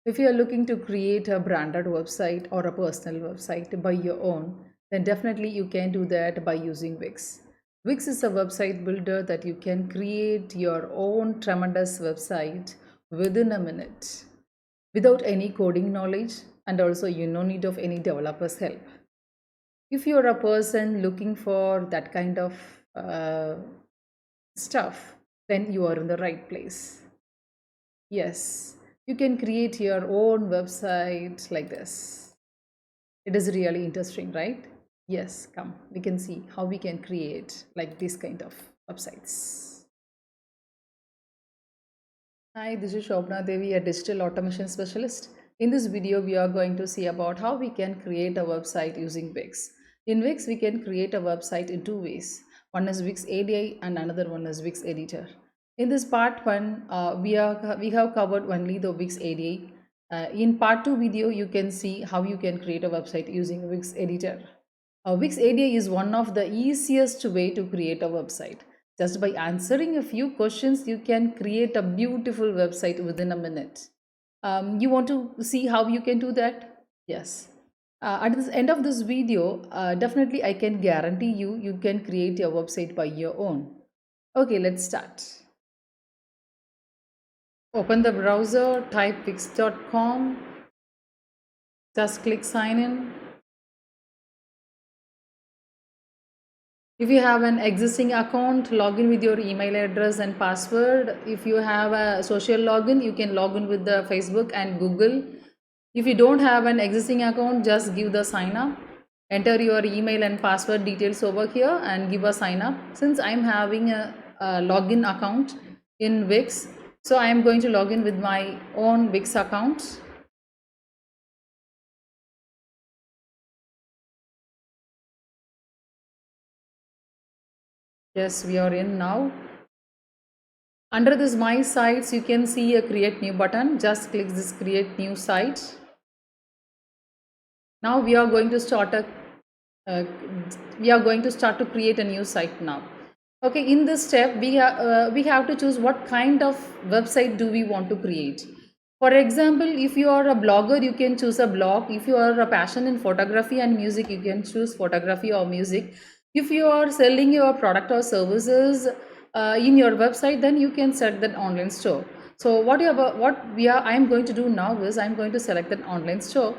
If you are looking to create a branded website or a personal website by your own, then definitely you can do that by using Wix. Wix is a website builder that you can create your own tremendous website within a minute without any coding knowledge, and also you no need of any developer's help. If you're a person looking for that kind of uh, stuff, then you are in the right place. Yes, you can create your own website like this. It is really interesting, right? Yes, come, we can see how we can create like this kind of websites. Hi, this is Shobna Devi, a digital automation specialist. In this video, we are going to see about how we can create a website using Wix. In Wix, we can create a website in two ways. One is Wix ADI and another one is Wix Editor. In this part one, we have covered only the Wix ADI. In part two video, you can see how you can create a website using Wix Editor. Wix ADI is one of the easiest way to create a website. Just by answering a few questions, you can create a beautiful website within a minute. You want to see how you can do that? Yes. At the end of this video, definitely I can guarantee you can create your website by your own. Okay, let's start. Open the browser, type wix.com, just click sign in. If you have an existing account, log in with your email address and password. If you have a social login, you can log in with the Facebook and Google. If you don't have an existing account, just give the sign up. Enter your email and password details over here and give a sign up. Since I'm having a login account in Wix, so I am going to log in with my own Wix account. Yes, we are in now. Under this my sites, you can see a create new button. Just click this create new site. Now we are going to start a uh, we are going to start to create a new site now. Okay, in this step we have to choose what kind of website do we want to create. For example, if you are a blogger, you can choose a blog. If you are a passion in photography and music, you can choose photography or music. If you are selling your product or services in your website, then you can set that online store. So I am going to do now is I am going to select that online store.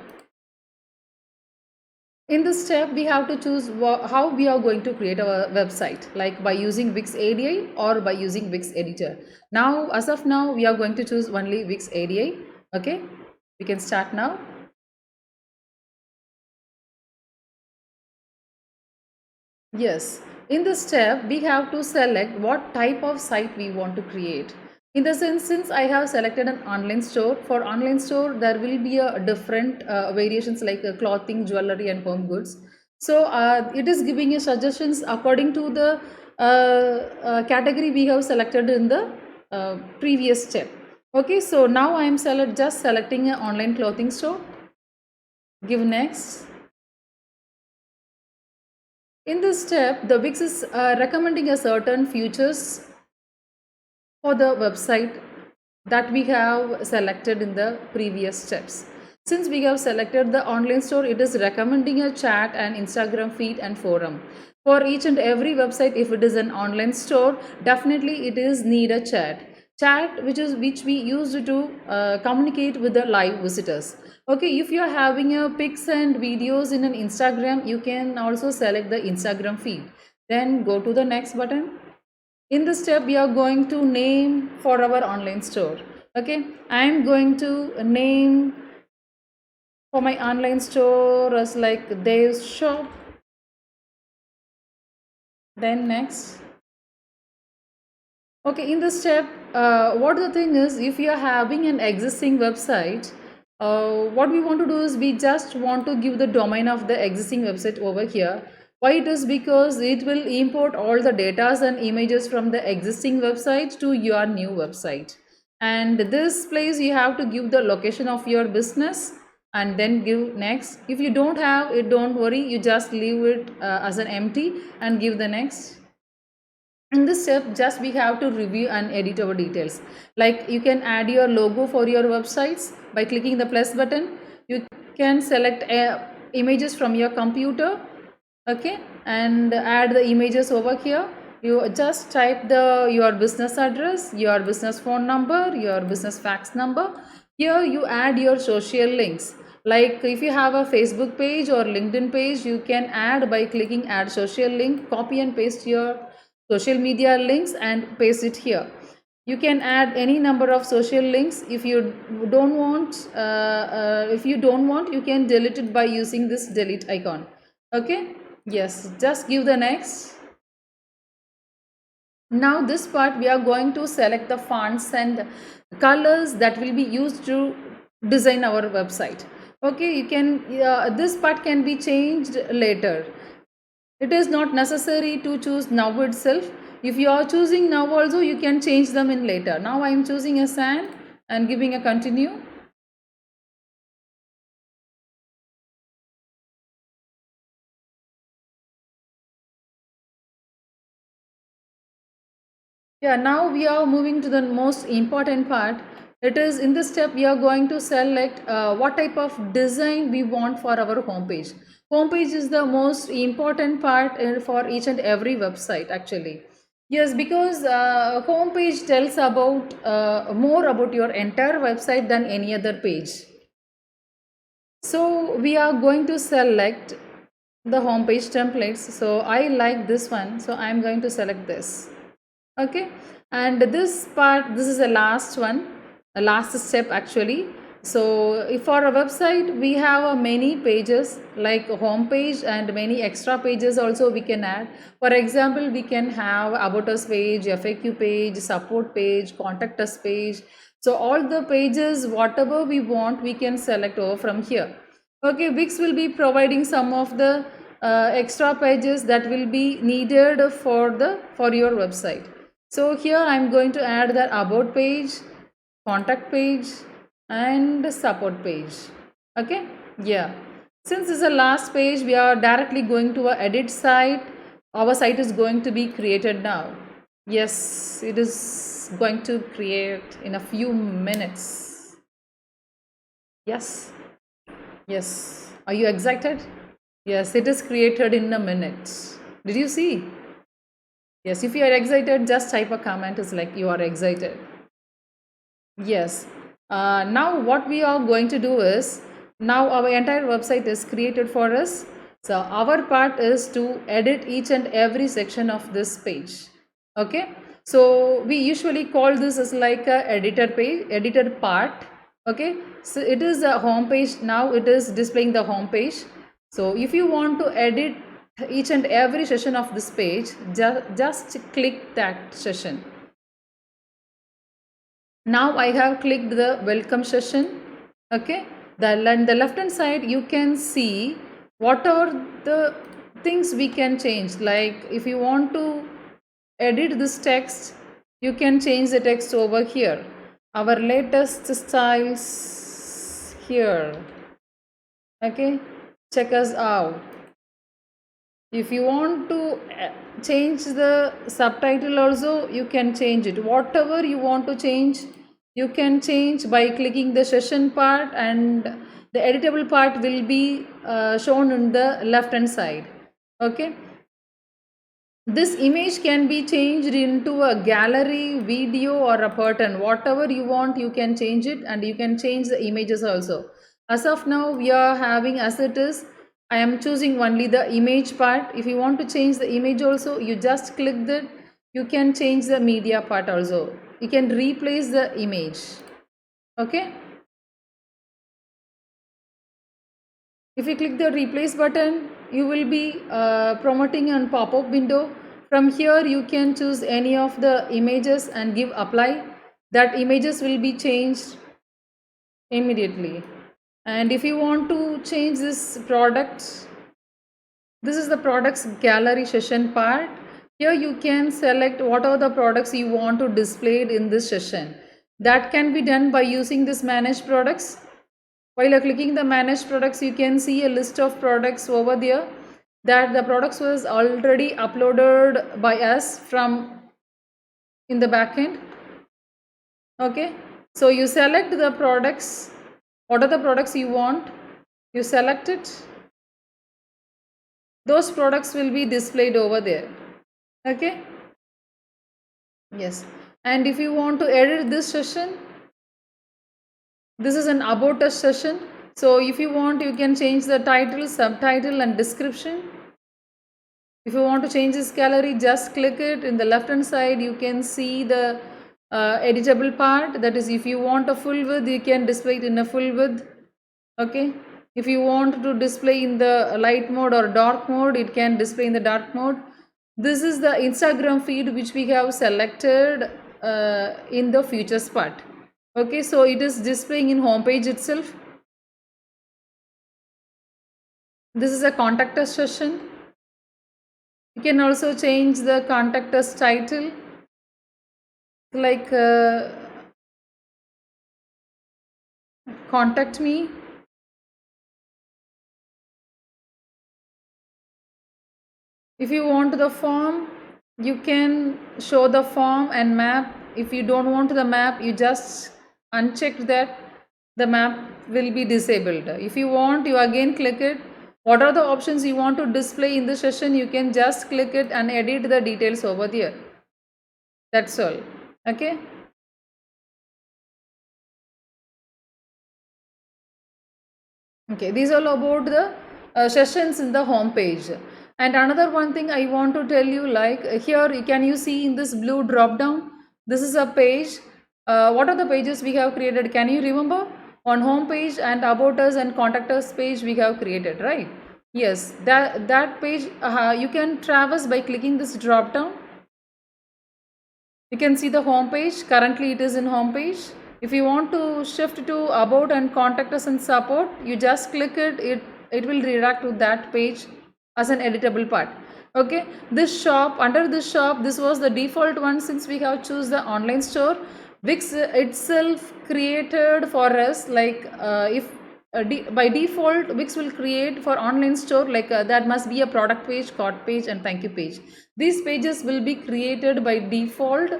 In this step, we have to choose how we are going to create our website, like by using Wix ADI or by using Wix Editor. Now, as of now, we are going to choose only Wix ADI. Okay, we can start now. Yes, in this step, we have to select what type of site we want to create. In the sense, since I have selected an online store, for online store, there will be a different variations like clothing, jewelry and home goods. So it is giving you suggestions according to the category we have selected in the previous step. Okay, so now I am just selecting an online clothing store. Give next. In this step, the Wix is recommending a certain features for the website that we have selected in the previous steps. Since we have selected the online store, it is recommending a chat and Instagram feed and forum. For each and every website, if it is an online store, definitely it is need a chat. Chat which we use to communicate with the live visitors. Okay, if you are having a pics and videos in an Instagram, you can also select the Instagram feed. Then go to the next button. In this step, we are going to name for our online store. Okay, I am going to name for my online store as like Dev's shop. Then next. Okay, in this step, what the thing is, if you are having an existing website, what we want to do is we just want to give the domain of the existing website over here. Why it is? Because it will import all the data and images from the existing website to your new website. And this place you have to give the location of your business and then give next. If you don't have it, don't worry, you just leave it as an empty and give the next. In this step, just we have to review and edit our details. Like you can add your logo for your websites by clicking the plus button. You can select images from your computer, okay, and add the images over here. You just type your business address, your business phone number, your business fax number. Here you add your social links. Like if you have a Facebook page or LinkedIn page, you can add by clicking add social link, copy and paste your social media links and paste it here. You can add any number of social links. If you don't want, you can delete it by using this delete icon. Okay, yes, just give the next. Now this part we are going to select the fonts and colors that will be used to design our website. Okay, you can this part can be changed later. It is not necessary to choose now itself. If you are choosing now also, you can change them in later. Now I am choosing a sand and giving a continue. Yeah, now we are moving to the most important part. It is in this step we are going to select what type of design we want for our homepage. Homepage is the most important part for each and every website actually. Yes, because homepage tells about more about your entire website than any other page. So we are going to select the homepage templates. So I like this one, so I'm going to select this. Okay, and this part, this is the last one, the last step actually. So if for a website we have many pages like a home page and many extra pages also we can add. For example, we can have about us page, FAQ page, support page, contact us page. So all the pages whatever we want we can select over from here. Okay, Wix will be providing some of the extra pages that will be needed for your website. So here I'm going to add the about page, contact page and support page. Okay, yeah, since this is the last page we are directly going to a edit site. Our site is going to be created now. Yes, it is going to create in a few minutes. Yes, yes, are you excited? Yes, it is created in a minute. Did you see? Yes, if you are excited, just type a comment is like you are excited. Yes. Now what we are going to do is, now our entire website is created for us. So our part is to edit each and every section of this page. Okay. So we usually call this as like a editor page, editor part. Okay. So it is a home page. Now it is displaying the home page. So if you want to edit each and every session of this page, just click that session. Now I have clicked the welcome session. Okay, the left hand side you can see what are the things we can change. Like if you want to edit this text, you can change the text over here. Our latest styles here. Okay, check us out. If you want to change the subtitle also, you can change it. Whatever you want to change, you can change by clicking the session part, and the editable part will be shown in the left hand side. Okay, this image can be changed into a gallery, video or a pattern. Whatever you want you can change it, and you can change the images also. As of now we are having as it is. I am choosing only the image part. If you want to change the image also, you just click that. You can change the media part also. You can replace the image. Okay. If you click the replace button, you will be promoting a pop-up window. From here you can choose any of the images and give apply. That images will be changed immediately. And if you want to change this product, this is the products gallery session part. Here you can select what are the products you want to display in this session. That can be done by using this manage products. While clicking the manage products, you can see a list of products over there, that the products was already uploaded by us from in the back end. Okay, so you select the products. What are the products you want? You select it. Those products will be displayed over there. Okay, yes. And if you want to edit this session, this is an about us session. So if you want, you can change the title, subtitle and description. If you want to change this gallery, just click it. In the left hand side, you can see the editable part. That is, if you want a full width, you can display it in a full width. Okay, if you want to display in the light mode or dark mode, it can display in the dark mode. This is the Instagram feed which we have selected in the features part. Okay, so it is displaying in homepage itself. This is a contact us session. You can also change the contact us title, like contact me. If you want the form, you can show the form and map. If you don't want the map, you just uncheck that, the map will be disabled. If you want, you again click it. What are the options you want to display in the session? You can just click it and edit the details over there. That's all. Okay. Okay, these are all about the sessions in the home page. And another one thing I want to tell you, like here, can you see in this blue drop down? This is a page. What are the pages we have created? Can you remember? On home page and about us and contact us page we have created, right? Yes, that page you can traverse by clicking this drop down. You can see the home page. Currently it is in home page. If you want to shift to about and contact us and support, you just click it. It will redirect to that page as an editable part. Okay, this shop, under this shop, this was the default one. Since we have choose the online store, Wix itself created for us, like if by default Wix will create for online store, like that must be a product page, cart page and thank you page. These pages will be created by default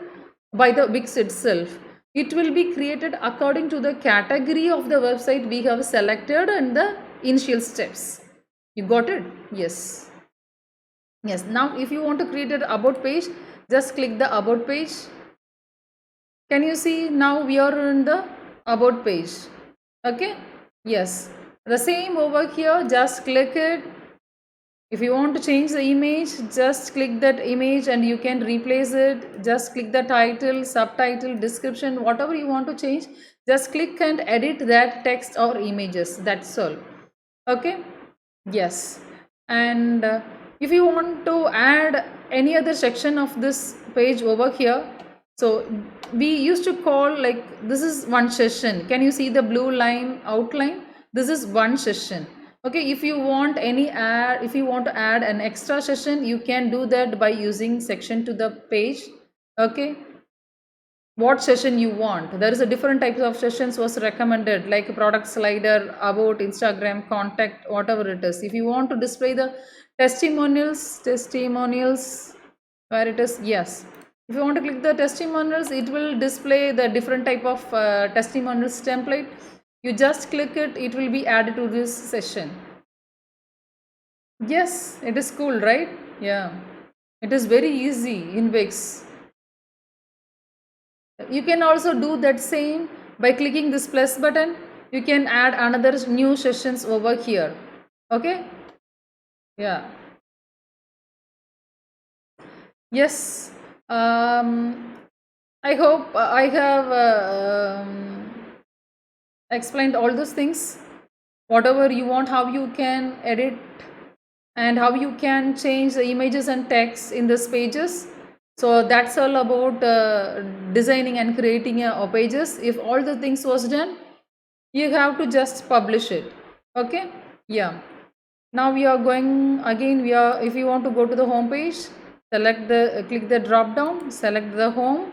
by the Wix itself. It will be created according to the category of the website we have selected in the initial steps. You got it? Yes. Yes. Now if you want to create an about page, just click the about page. Can you see now we are in the about page? Okay. Yes. The same over here, just click it. If you want to change the image, just click that image and you can replace it. Just click the title, subtitle, description, whatever you want to change. Just click and edit that text or images. That's all. Okay. Yes. And if you want to add any other section of this page over here, so we used to call, like, this is one session. Can you see the blue line outline? This is one session. Okay, if you want any add, if you want to add an extra session, you can do that by using section to the page. Okay, what session you want? There is a different types of sessions was recommended, like product slider, about, Instagram, contact, whatever it is. If you want to display the testimonials, where it is, yes. If you want to click the testimonials, it will display the different type of testimonials template. You just click it, it will be added to this session. Yes, it is cool, right? Yeah, it is very easy in Wix. You can also do that same by clicking this plus button. You can add another new sessions over here. Okay. Yeah. Yes. I hope I have explained all those things. Whatever you want, how you can edit and how you can change the images and text in these pages. So that's all about designing and creating pages. If all the things was done, you have to just publish it. Okay. Yeah. Now we are going again. If you want to go to the home page, select the click the drop down, select the home.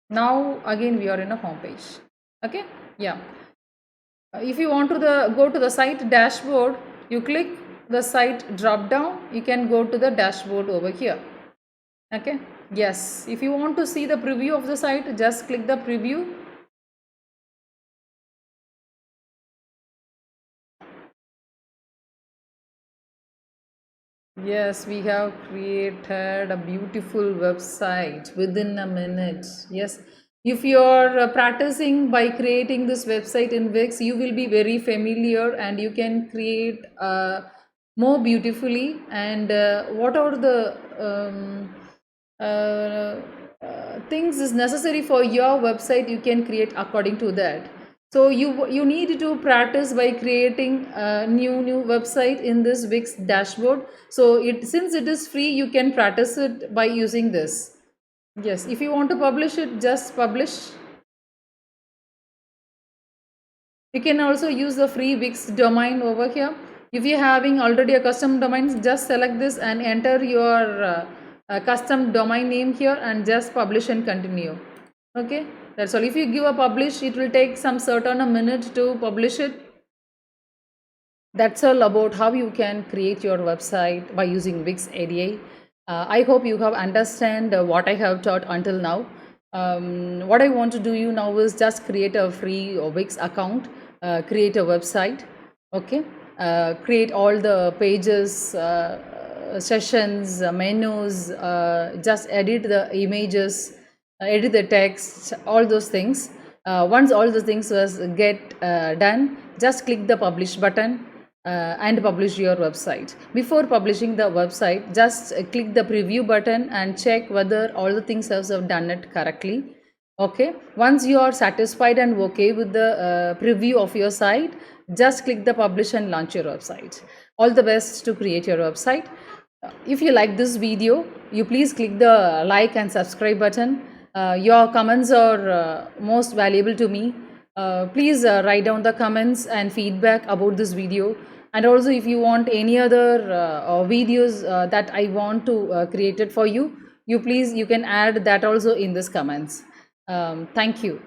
Now again we are in a home page. Okay. Yeah. If you want to go to the site dashboard, you click the site drop down. You can go to the dashboard over here. Okay. Yes, if you want to see the preview of the site, just click the preview. Yes, we have created a beautiful website within a minute. Yes, if you're practicing by creating this website in Wix, you will be very familiar and you can create more beautifully. And what are the uh, things is necessary for your website, you can create according to that. So you need to practice by creating a new website in this Wix dashboard. So it, since it is free, you can practice it by using this. Yes, if you want to publish it, just publish. You can also use the free Wix domain over here. If you're having already a custom domain, just select this and enter your custom domain name here and just publish and continue. Okay, that's all. If you give a publish, it will take some certain a minute to publish it. That's all about how you can create your website by using Wix ADI. I hope you have understand what I have taught until now. What I want to do you now is just create a free Wix account, create a website, okay, create all the pages, sessions, menus, just edit the images, edit the text, all those things. Once all the things was get done, just click the publish button and publish your website. Before publishing the website, just click the preview button and check whether all the things have done it correctly. Okay, once you are satisfied and okay with the preview of your site, just click the publish and launch your website. All the best to create your website. If you like this video, you please click the like and subscribe button. Your comments are most valuable to me. Please write down the comments and feedback about this video. And also, if you want any other videos that I want to create it for you, you can add that also in this comments. Thank you.